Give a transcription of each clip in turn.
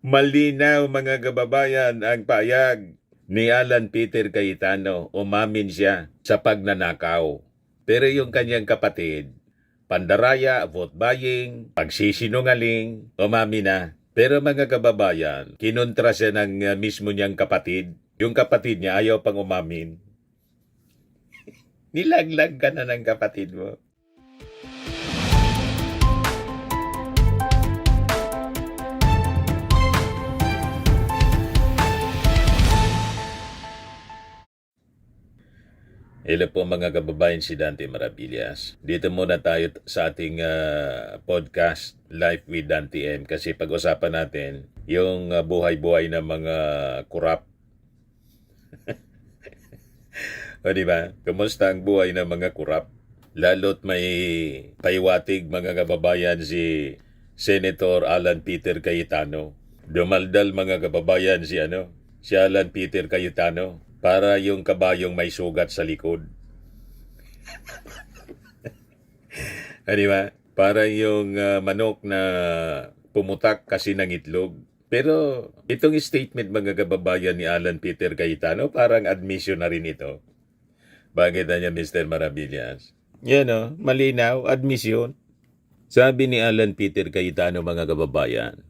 Malinaw mga kababayan ang payag ni Alan Peter Cayetano, umamin siya sa pagnanakaw. Pero yung kanyang kapatid, pandaraya, vote buying, pagsisinungaling, umamin na. Pero mga kababayan, kinontra siya ng mismo niyang kapatid. Yung kapatid niya ayaw pang umamin. Nilaglag ka na ng kapatid mo. Hello po mga kababayan, si Dante Maravillas. Dito muna tayo sa ating podcast, Life with Dante M. Kasi pag-usapan natin yung buhay-buhay ng mga kurap. O diba? Kumusta ang buhay ng mga kurap? Lalo't may paiwatig mga kababayan si Senator Alan Peter Cayetano. Dumaldal mga kababayan si Alan Peter Cayetano. Para yung kabayong may sugat sa likod. Di ba? Para yung manok na pumutak kasi ng itlog. Pero itong statement mga kababayan ni Alan Peter Cayetano, parang admission na rin ito. Bakit na niya Mr. Maravillas? Yan o, malinaw, admission. Sabi ni Alan Peter Cayetano mga kababayan,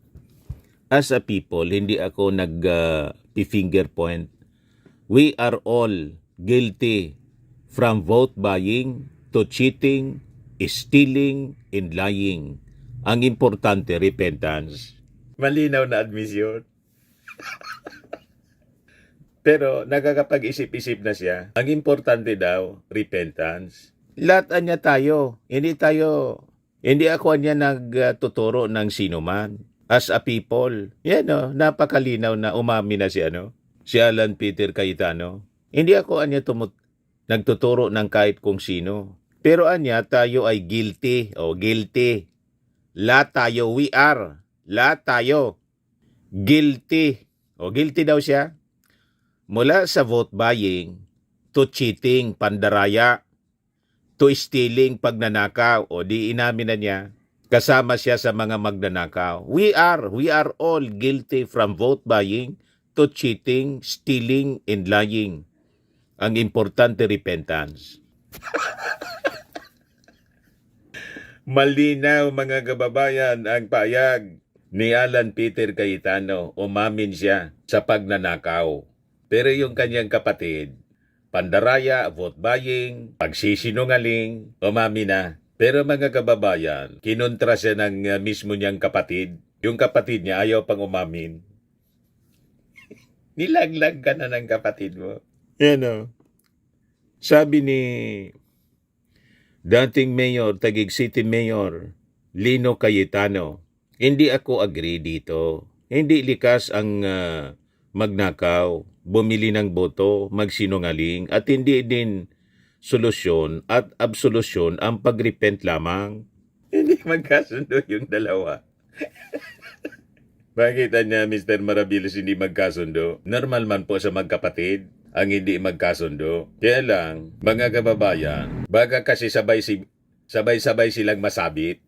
as a people, hindi ako nag-finger point. We are all guilty from vote buying to cheating, stealing, and lying. Ang importante, repentance. Malinaw na admission. Pero nakakapag-isip-isip na siya. Ang importante daw, repentance. Lahat niya tayo. Hindi ako niya nagtuturo ng sino man. As a people. Yan o, napakalinaw na umami na si Alan Peter Cayetano. Hindi ako nagtuturo ng kahit kung sino. Pero tayo ay guilty. Guilty. Lahat tayo, we are. Lahat tayo. Guilty. Guilty daw siya. Mula sa vote buying, to cheating, pandaraya, to stealing, pagnanakaw. Di inamin na niya. Kasama siya sa mga magnanakaw. We are all guilty from vote buying, to cheating, stealing, and lying. Ang importante, repentance. Malinaw mga kababayan ang payag ni Alan Peter Cayetano. Umamin siya sa pagnanakaw. Pero yung kanyang kapatid, pandaraya, vote buying, pagsisinungaling, umamin na. Pero mga kababayan, kinontra siya ng mismo niyang kapatid. Yung kapatid niya ayaw pang umamin. Nilaglag ka na ng kapatid mo. Yan o. Sabi ni dating Mayor, Taguig City Mayor, Lino Cayetano, hindi ako agree dito. Hindi likas ang magnakaw, bumili ng boto, magsinungaling, at hindi din solusyon at absolusyon ang pagrepent lamang. Hindi magkasundo yung dalawa. Bakit niya Mr. Maravillas hindi magkasundo? Normal man po sa magkapatid ang hindi magkasundo. Kaya lang, mga kababayan, baka kasi sabay-sabay silang masabit.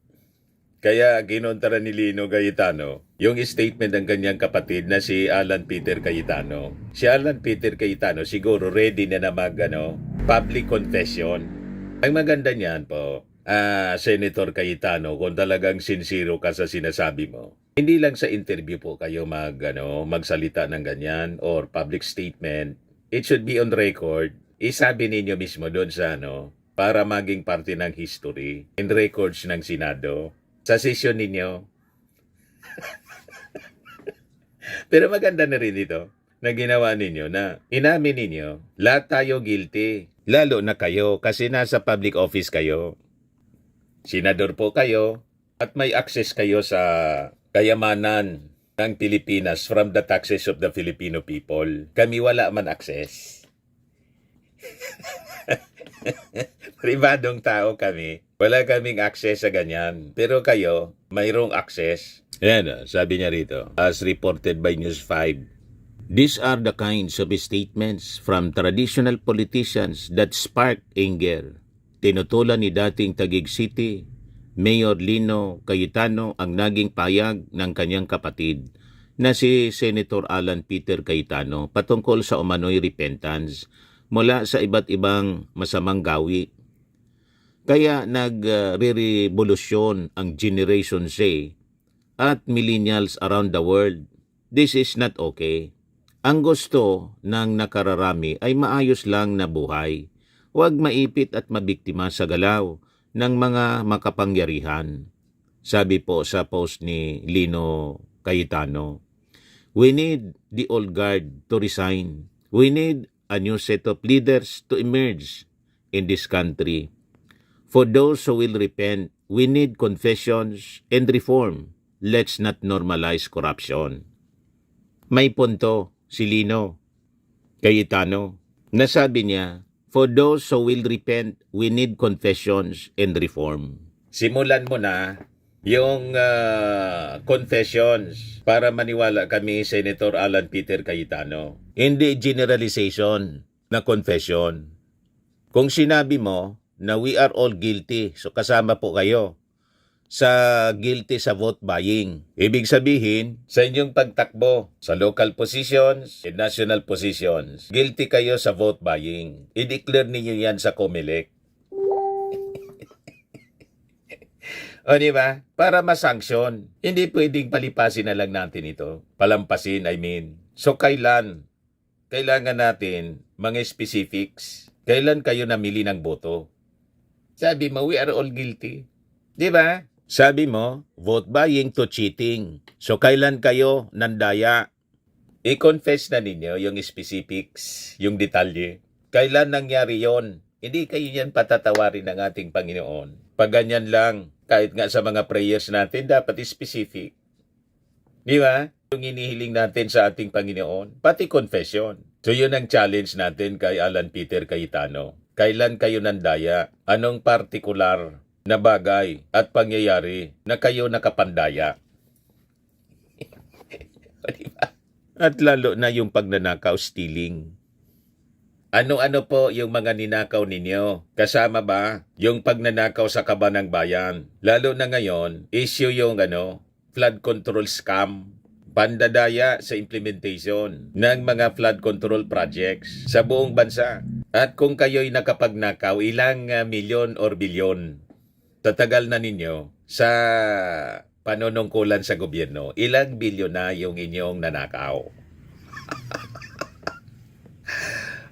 Kaya kinontra ni Lino Cayetano yung statement ng kanyang kapatid na si Alan Peter Cayetano. Si Alan Peter Cayetano siguro ready na public confession. Ang maganda niyan po, Senator Cayetano, kung talagang sincero ka sa sinasabi mo, hindi lang sa interview po kayo magsalita ng ganyan or public statement. It should be on record. Isabi ninyo mismo doon sa para maging parte ng history in records ng Senado. Sa session ninyo. Pero maganda na rin ito na ginawa ninyo na inamin ninyo, lahat tayo guilty. Lalo na kayo kasi nasa public office kayo. Senador po kayo at may access kayo sa kayamanan ng Pilipinas from the taxes of the Filipino people. Kami wala man access. Pribadong tao kami. Wala kaming access sa ganyan. Pero kayo, mayroong access. Yan, sabi niya rito, as reported by News 5. These are the kinds of statements from traditional politicians that spark anger. Tinutulan ni dating Taguig City Mayor Lino Cayetano ang naging payag ng kanyang kapatid na si Senator Alan Peter Cayetano patungkol sa umano'y repentance mula sa iba't ibang masamang gawi. Kaya nagre-revolusyon ang Generation Z at millennials around the world. This is not okay. Ang gusto ng nakararami ay maayos lang na buhay. Huwag maipit at mabiktima sa galaw ng mga makapangyarihan. Sabi po sa post ni Lino Cayetano, we need the old guard to resign. We need a new set of leaders to emerge in this country. For those who will repent, we need confessions and reform. Let's not normalize corruption. May punto si Lino Cayetano. Nasabi niya, for those who will repent, we need confessions and reform. Simulan mo na yung confessions para maniwala kami, Senator Alan Peter Cayetano. Hindi generalization na confession. Kung sinabi mo na we are all guilty, so kasama po kayo sa guilty sa vote buying. Ibig sabihin, sa inyong pagtakbo sa local positions and national positions, guilty kayo sa vote buying. I-declare ninyo yan sa COMELEC. O diba? Para masanksyon. Hindi pwedeng palipasin na lang natin ito. Palampasin, I mean. So kailan? Kailangan natin mga specifics. Kailan kayo namili ng boto? Sabi mo, we are all guilty. Diba? Sabi mo, vote buying to cheating. So kailan kayo nandaya? I-confess na ninyo yung specifics, yung detalye. Kailan nangyari yon? Hindi kayo yan patatawarin ng ating Panginoon. Pag ganyan lang, kahit nga sa mga prayers natin, dapat specific. Di ba? Yung inihiling natin sa ating Panginoon, pati confession. So yun ang challenge natin kay Alan Peter Cayetano. Kailan kayo nandaya? Anong partikular na bagay at pangyayari na kayo nakapandaya? Diba? At lalo na yung pagnanakaw, stealing. Ano-ano po yung mga ninakaw ninyo? Kasama ba yung pagnanakaw sa kabanang bayan? Lalo na ngayon, issue yung flood control scam. Pandadaya sa implementation ng mga flood control projects sa buong bansa. At kung kayo'y nakapagnakaw, ilang milyon or bilyon, tatagal na ninyo sa panunungkulan sa gobyerno, ilang bilyon na yung inyong nanakaw.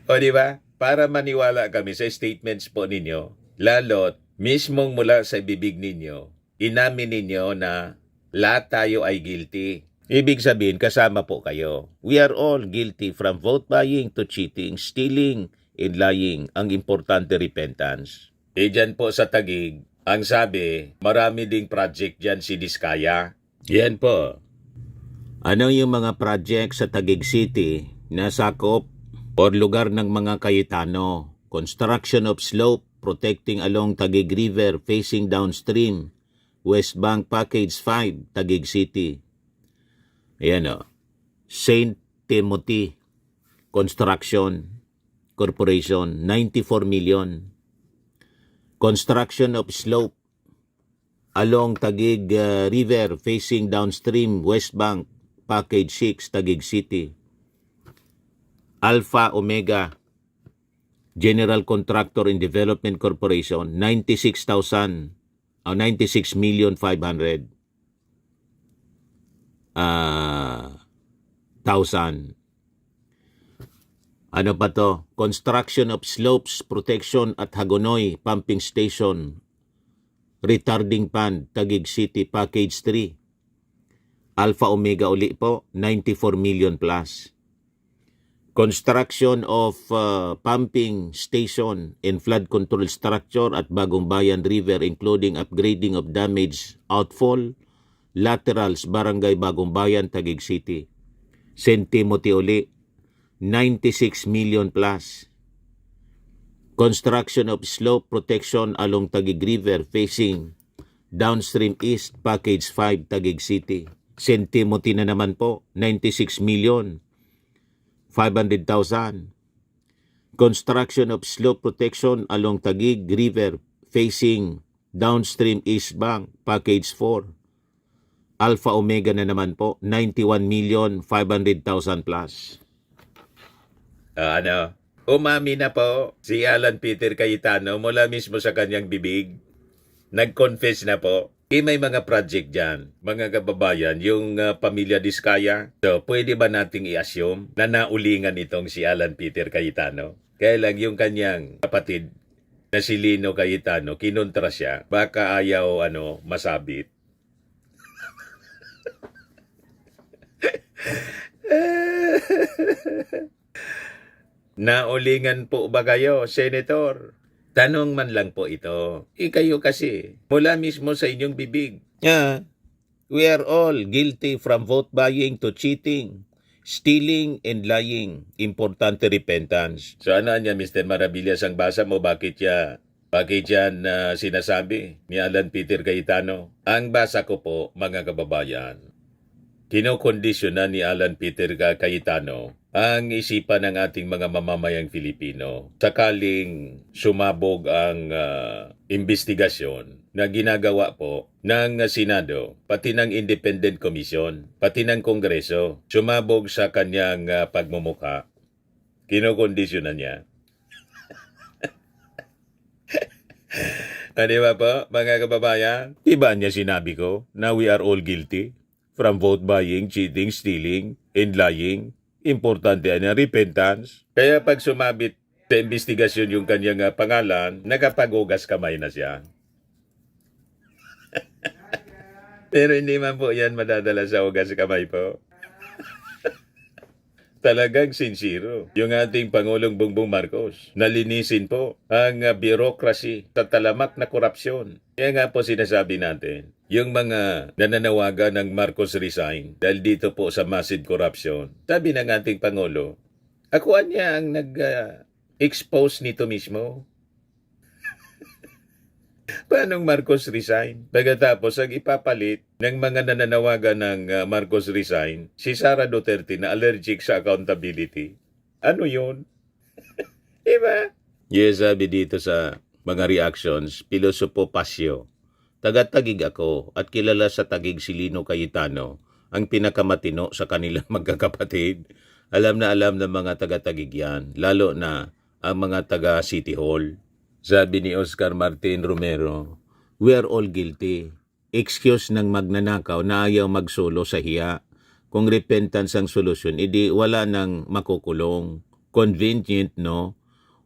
O diba? Para maniwala kami sa statements po ninyo, lalo't mismong mula sa bibig ninyo, inamin ninyo na lahat tayo ay guilty. Ibig sabihin, kasama po kayo. We are all guilty from vote buying to cheating, stealing, and lying. Ang importante, repentance. Dyan po sa Taguig, ang sabi, marami ding project dyan si Diskaya. Yan po. Ano yung mga project sa Taguig City na sakop or lugar ng mga Cayetano? Construction of slope protecting along Taguig River facing downstream. West Bank Package 5, Taguig City. Ayan o. St. Timothy Construction Corporation, 94 million. Construction of slope along Taguig River facing downstream West Bank, Package 6, Taguig City. Alpha Omega General Contractor and Development Corporation, 96,000 o 96,500,000. Ano pa to? Construction of slopes, protection at Hagonoy Pumping Station, retarding pond, Taguig City, Package 3. Alpha Omega uli po, 94 million plus. Construction of pumping station and flood control structure at Bagong Bayan River, including upgrading of damaged outfall laterals, Barangay Bagong Bayan, Taguig City. St. Timothy uli, 96 million plus. Construction of slope protection along Taguig River facing downstream east, Package 5, Taguig City. St. Timothy na naman po, 96 million 500,000. Construction of slope protection along Taguig River facing downstream east bank, Package 4. Alpha Omega na naman po, 91,500,000 plus. Umami na po si Alan Peter Cayetano mula mismo sa kanyang bibig. Nag-confess na po. May mga project dyan, mga kababayan, yung pamilya Diskaya. So, pwede ba nating i-assume na naulingan itong si Alan Peter Cayetano? Kaya lang yung kanyang kapatid na si Lino Cayetano, kinontra siya. Baka ayaw masabit. Naulingan po ba kayo, Senator? Tanong man lang po ito. Kayo kasi, mula mismo sa inyong bibig. We are all guilty from vote buying to cheating, stealing and lying. Importante repentance. So ano niya, Mr. Maravillas, ang basa mo, bakit yan sinasabi ni Alan Peter Cayetano? Ang basa ko po, mga kababayan, kinokondisyonan ni Alan Peter Cayetano ang isipan ng ating mga mamamayang Filipino sakaling sumabog ang investigasyon na ginagawa po ng Senado, pati ng Independent Commission, pati ng Kongreso, sumabog sa kanyang pagmumukha. Kinokondisyonan niya. Di ba po, mga kababayan? Diba niya sinabi ko na we are all guilty from vote buying, cheating, stealing, and lying? Importante yan, repentance. Kaya pag sumabit sa investigasyon yung kanyang pangalan, nakapagugas kamay na siya. Pero hindi man po yan madadala sa ugas kamay po. Talagang sincero yung ating Pangulong Bongbong Marcos. Nalinisin po ang bureaucracy sa talamak na korupsyon. Kaya nga po sinasabi natin, yung mga nananawagan ng Marcos resign dahil dito po sa massive corruption, sabi ng ating Pangulo, ako niya ang nag-expose nito mismo. Paanong Marcos resign? Pagkatapos, ang ipapalit ng mga nananawagan ng Marcos resign, si Sara Duterte na allergic sa accountability. Ano yun? Diba? Yes, sabi dito sa mga reactions, Pilosopo Pasio. Taga-Tagig ako at kilala sa Tagig si Lino Cayetano, ang pinakamatino sa kanilang magkakapatid. Alam na alam ng mga taga-Tagig yan, lalo na ang mga taga-City Hall. Sabi ni Oscar Martin Romero, we are all guilty. Excuse ng magnanakaw na ayaw magsolo sa hiya. Kung repentance ang solusyon, edi wala nang makukulong. Convenient, no?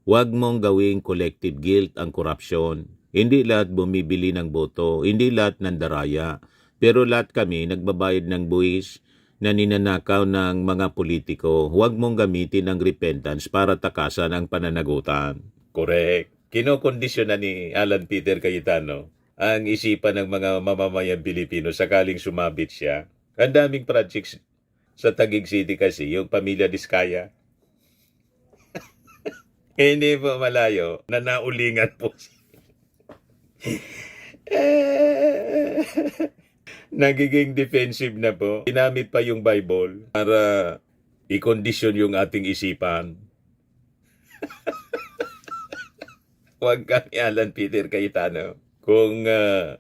Huwag mong gawing collective guilt ang korupsyon. Hindi lahat bumibili ng boto, hindi lahat nandaraya. Pero lahat kami nagbabayad ng buwis na ninanakaw ng mga politiko. Huwag mong gamitin ang repentance para takasan ang pananagutan. Correct. Kinokondisyon na ni Alan Peter Cayetano ang isipan ng mga mamamayang Pilipino sakaling sumabit siya. Ang daming projects sa Taguig City kasi, yung pamilya Diskaya. Hindi po malayo na naulingan po. Nagiging defensive na po. Ginamit pa yung Bible para i-condition yung ating isipan. Huwag kami Alan Peter Cayetano. Kung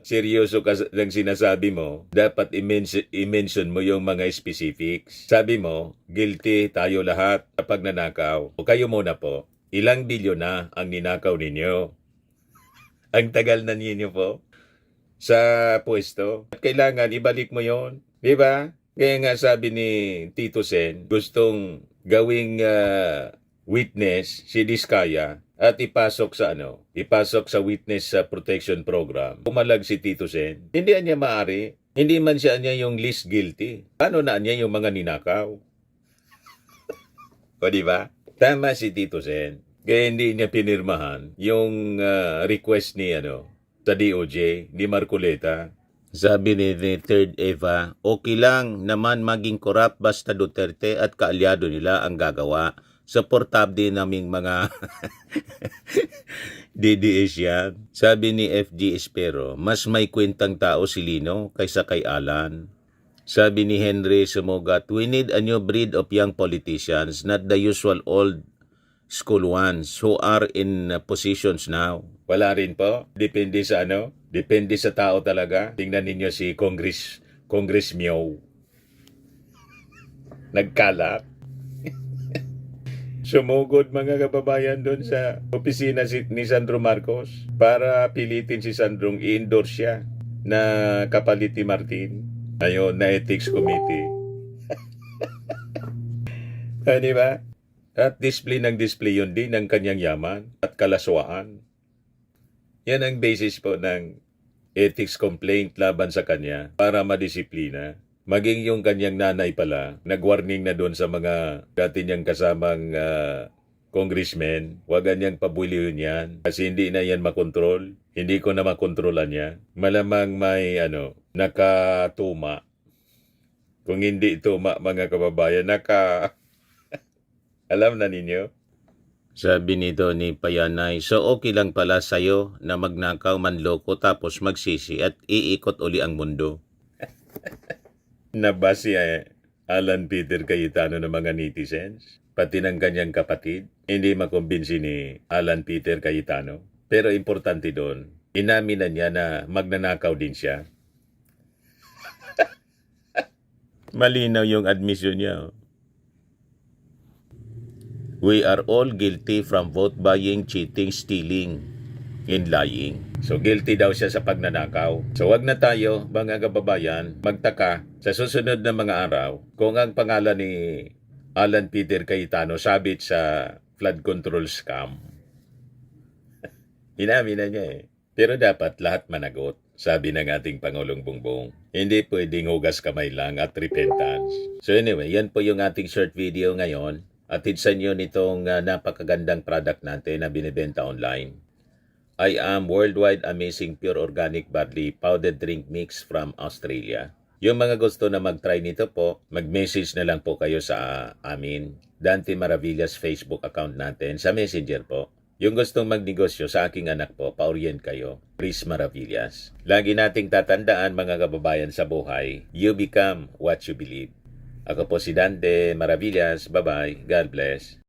seryoso ka ng sinasabi mo, dapat i-mention mo yung mga specifics. Sabi mo, guilty tayo lahat kapag nanakaw. O kayo muna po, ilang bilyon na ang ninakaw ninyo? Ang tagal na ninyo po sa pwesto. Kailangan ibalik mo yon, di ba? Kaya nga sabi ni Tito Sen, gustong gawing witness si Diskaya at ipasok sa witness protection program. Pumalag si Tito Sen. Hindi niya maari. Hindi man siya niya yung least guilty. Paano na niya yung mga ninakaw? O di ba? Tama si Tito Sen. Kaya hindi niya pinirmahan yung request ni sa DOJ ni Marcoleta. Sabi ni Third Eva, okay lang naman maging corrupt basta Duterte at kaalyado nila ang gagawa. Supportable naming mga DDS yan. Sabi ni FG Espero, mas may kwentang tao si Lino kaysa kay Alan. Sabi ni Henry Sumogat, we need a new breed of young politicians, not the usual old school ones who are in positions now. Wala rin po. Depende sa Depende sa tao talaga. Tingnan ninyo si Congress Meow. Nagkalak. Sumugod mga kababayan doon sa opisina ni Sandro Marcos para pilitin si Sandrong i-endorse siya na kapalit ni Martin. Ayun, na Ethics Committee. Di ba? At display yun din ng kanyang yaman at kalaswaan. Yan ang basis po ng ethics complaint laban sa kanya para madisiplina. Maging yung kanyang nanay pala, nag-warning na doon sa mga dati niyang kasamang congressmen, huwag niyang pabulihin yan kasi hindi na yan makontrol. Hindi ko na makontrolan niya. Malamang may nakatuma. Kung hindi tuma mga kababayan, alam na ninyo? Sabi nito ni Payanay, so okay lang pala sa'yo na magnakaw manloko tapos magsisi at iikot uli ang mundo. Nabasi Alan Peter Cayetano ng mga netizens, pati ng kanyang kapatid, hindi makumbinsi ni Alan Peter Cayetano. Pero importante doon, inamin na niya na magnanakaw din siya. Malinaw yung admission niya. We are all guilty from vote buying, cheating, stealing, and lying. So guilty daw siya sa pagnanakaw. So wag na tayo, mga kababayan, magtaka sa susunod na mga araw kung ang pangalan ni Alan Peter Cayetano sabit sa flood control scam. Inamin na niya Pero dapat lahat managot, sabi ng ating Pangulong Bongbong. Hindi pwedeng hugas kamay lang at repentance. So anyway, yan po yung ating short video ngayon. Atid sa inyo nitong napakagandang product natin na binibenta online. I am Worldwide Amazing Pure Organic Barley Powdered Drink Mix from Australia. Yung mga gusto na mag-try nito po, mag-message na lang po kayo sa amin, Dante Maravillas Facebook account natin, sa Messenger po. Yung gustong magnegosyo sa aking anak po, pa-orient kayo, Chris Maravillas. Lagi nating tatandaan mga kababayan sa buhay, you become what you believe. Ako po si Dante Maravillas. Bye-bye. God bless.